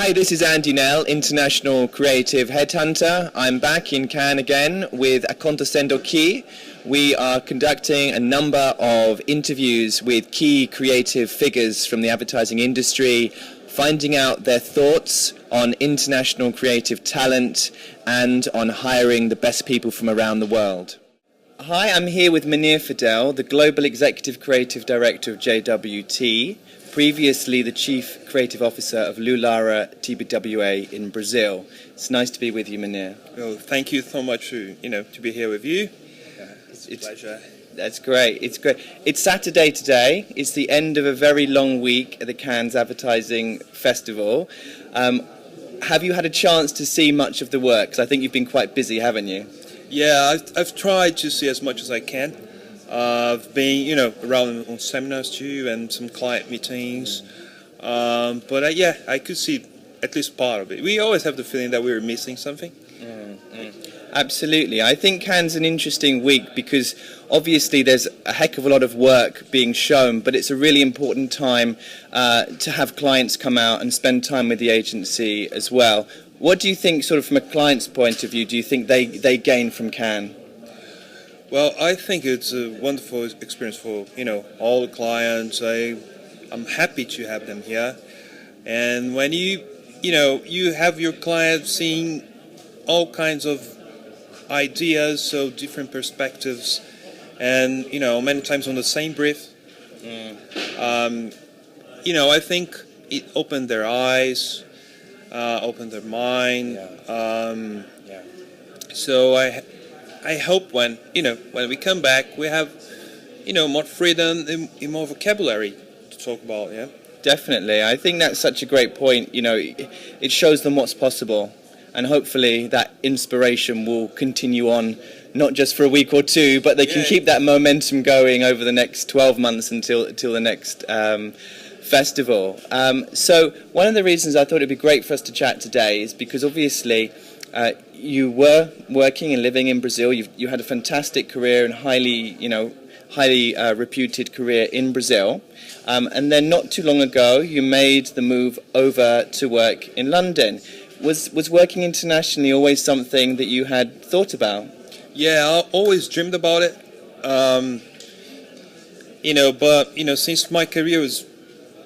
Hi, this is Andy Knell, International Creative Headhunter. I'm back in Cannes again with Acontecendo Key. We are conducting a number of interviews with key creative figures from the advertising industry, finding out their thoughts on international creative talent and on hiring the best people from around the world. Hi, I'm here with Manir Fadel, the Global Executive Creative Director of JWT, previously the Chief Creative Officer of Lulara TBWA in Brazil. It's nice to be with you, Manir. Well, thank you so much to be here with you. It's a pleasure. That's great. It's great. It's Saturday today. It's the end of a very long week at the Cannes Advertising Festival. Have you had a chance to see much of the work? Because I think you've been quite busy, haven't you? Yeah, I've tried to see as much as I can. I've been, around on seminars too and some client meetings. But I could see at least part of it. We always have the feeling that we were missing something. Absolutely. I think Cannes is an interesting week because obviously there's a heck of a lot of work being shown, but it's a really important time to have clients come out and spend time with the agency as well. What do you think, sort of from a client's point of view, do you think they gain from Cannes? Well, I think it's a wonderful experience for, all the clients. I'm happy to have them here. And when you have your clients seeing all kinds of ideas, so different perspectives, and, many times on the same brief, I think it opened their eyes, opened their mind. So I hope when we come back, we have, more freedom and more vocabulary to talk about, yeah? Definitely. I think that's such a great point. It shows them what's possible, and hopefully that inspiration will continue on, not just for a week or two, but they can keep that momentum going over the next 12 months until the next festival. So one of the reasons I thought it'd be great for us to chat today is because obviously you were working and living in Brazil. You had a fantastic career and highly reputed career in Brazil. And then not too long ago, you made the move over to work in London. Was working internationally always something that you had thought about? Yeah, I always dreamed about it. But since my career was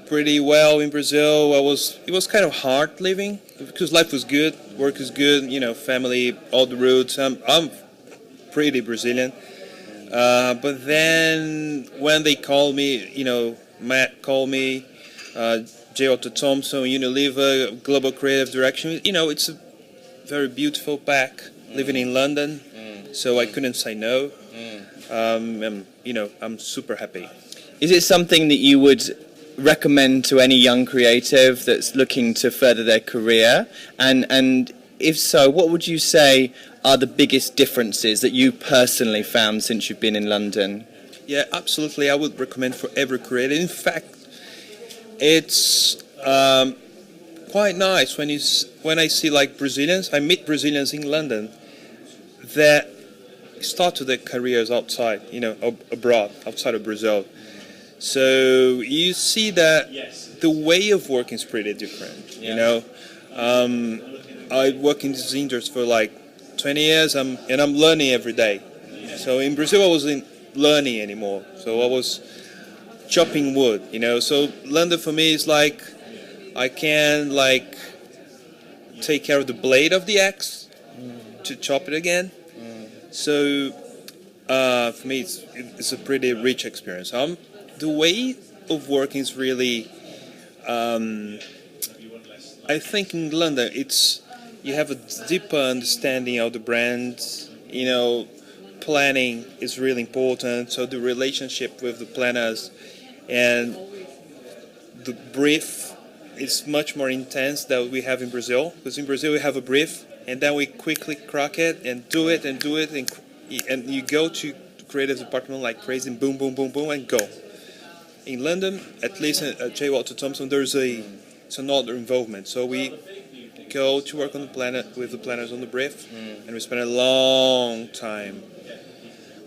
pretty well in Brazil, it was kind of hard living because life was good, work is good, family, all the roots. I'm pretty Brazilian. But then when they called me, Matt called me, J. Otto Thompson, Unilever, Global Creative Direction. It's a very beautiful pack living in London, so I couldn't say no. I'm super happy. Is it something that you would recommend to any young creative that's looking to further their career? And if so, what would you say are the biggest differences that you personally found since you've been in London? Yeah, absolutely. I would recommend for every creator. In fact, it's quite nice when I see like Brazilians. I meet Brazilians in London that started their careers outside, abroad, outside of Brazil. So you see that the way of working is pretty different. I work in this industry for like 20 years, and I'm learning every day. So in Brazil, I wasn't learning anymore. So I was chopping wood, So London for me is like I can take care of the blade of the axe to chop it again. So for me, it's a pretty rich experience. The way of working is really, I think in London, you have a deeper understanding of the brand. Planning is really important. So the relationship with the planners and the brief is much more intense than we have in Brazil. Because in Brazil, we have a brief, and then we quickly crack it and do it, and you go to the creative department like crazy, and boom, boom, boom, boom, and go. In London, at least at J. Walter Thompson, it's another involvement. So we go to work on the planet with the planners on the brief, and we spend a long time,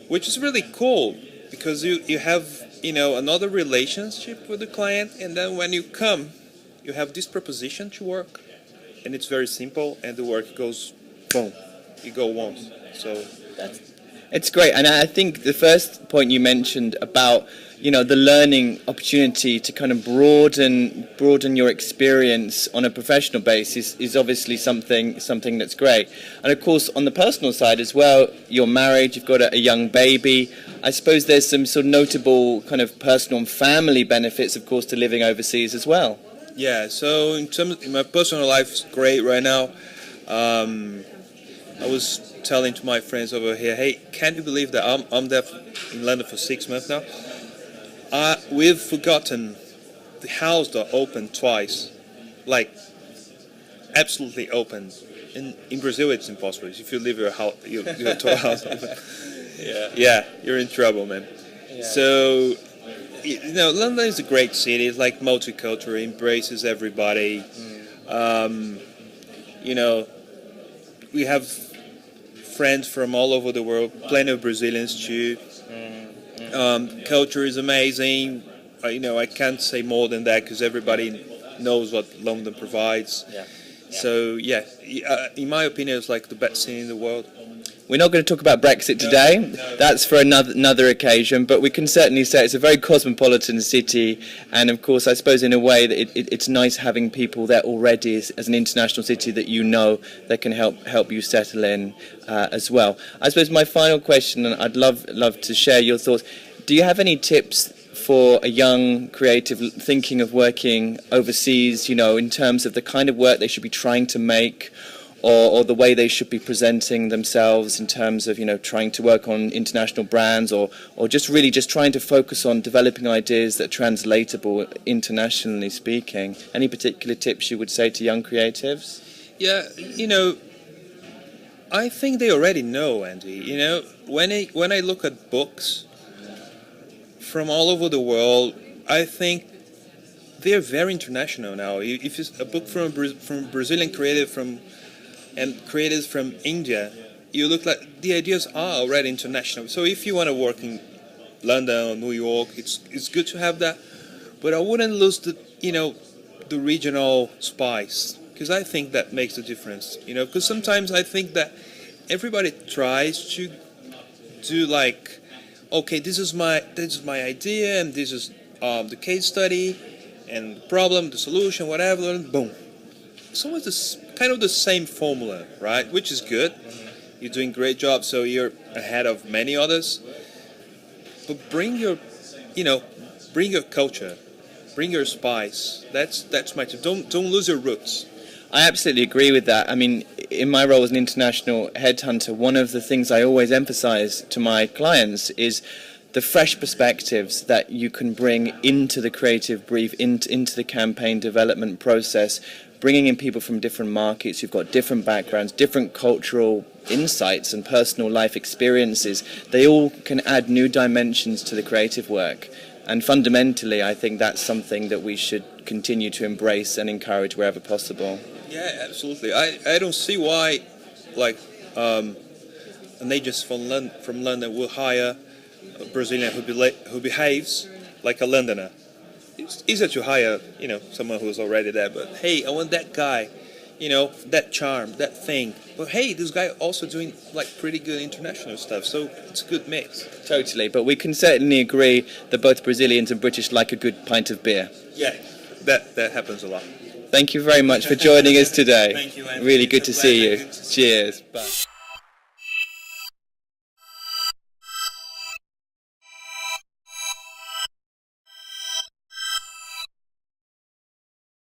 which is really cool because you have another relationship with the client, and then when you come, you have this proposition to work, and it's very simple, and the work goes boom, you go once. So it's great, and I think the first point you mentioned about the learning opportunity to kind of broaden your experience on a professional basis is obviously something that's great. And of course, on the personal side as well, you're married, you've got a young baby. I suppose there's some sort of notable kind of personal and family benefits, of course, to living overseas as well. Yeah, so in my personal life, it's great right now. I was telling to my friends over here, hey, can't you believe that I'm there in London for 6 months now? We've forgotten the house door open twice, like absolutely open. In Brazil, it's impossible. If you leave your house, your house open, yeah, you're in trouble, man. Yeah. So, London is a great city. It's like multicultural, embraces everybody. We have friends from all over the world, plenty of Brazilians too. Culture is amazing. I can't say more than that because everybody knows what London provides. Yeah. So in my opinion, it's like the best city in the world. We're not going to talk about Brexit today. No. That's for another occasion. But we can certainly say it's a very cosmopolitan city, and of course, I suppose in a way that it's nice having people there already as an international city that can help you settle in as well. I suppose my final question, and I'd love to share your thoughts. Do you have any tips for a young creative thinking of working overseas? In terms of the kind of work they should be trying to make, or the way they should be presenting themselves in terms of trying to work on international brands, or just trying to focus on developing ideas that are translatable internationally speaking. Any particular tips you would say to young creatives? Yeah, I think they already know, Andy. When I look at books from all over the world, I think they're very international now. If it's a book from a Brazilian creative and creators from India, you look like the ideas are already international. So if you want to work in London or New York, it's good to have that. But I wouldn't lose the regional spice, because I think that makes a difference. Because sometimes I think that everybody tries to do like, okay, this is my idea, and this is the case study, and the problem, the solution, whatever, and boom. It's always kind of the same formula, right? Which is good. You're doing a great job, so you're ahead of many others. But bring your culture, bring your spice. That's my tip. Don't lose your roots. I absolutely agree with that. I mean, in my role as an international headhunter, one of the things I always emphasize to my clients is the fresh perspectives that you can bring into the creative brief, into the campaign development process, bringing in people from different markets who've got different backgrounds, different cultural insights and personal life experiences. They all can add new dimensions to the creative work. And fundamentally, I think that's something that we should continue to embrace and encourage wherever possible. Yeah, absolutely. I don't see why, an agency from London will hire a Brazilian who behaves like a Londoner. It's easier to hire, someone who's already there. But hey, I want that guy, that charm, that thing. But hey, this guy also doing pretty good international stuff. So it's a good mix. Totally. But we can certainly agree that both Brazilians and British like a good pint of beer. Yeah, that happens a lot. Thank you very much for joining us today. Thank you, Andy. Really good to see you. Cheers. Bye.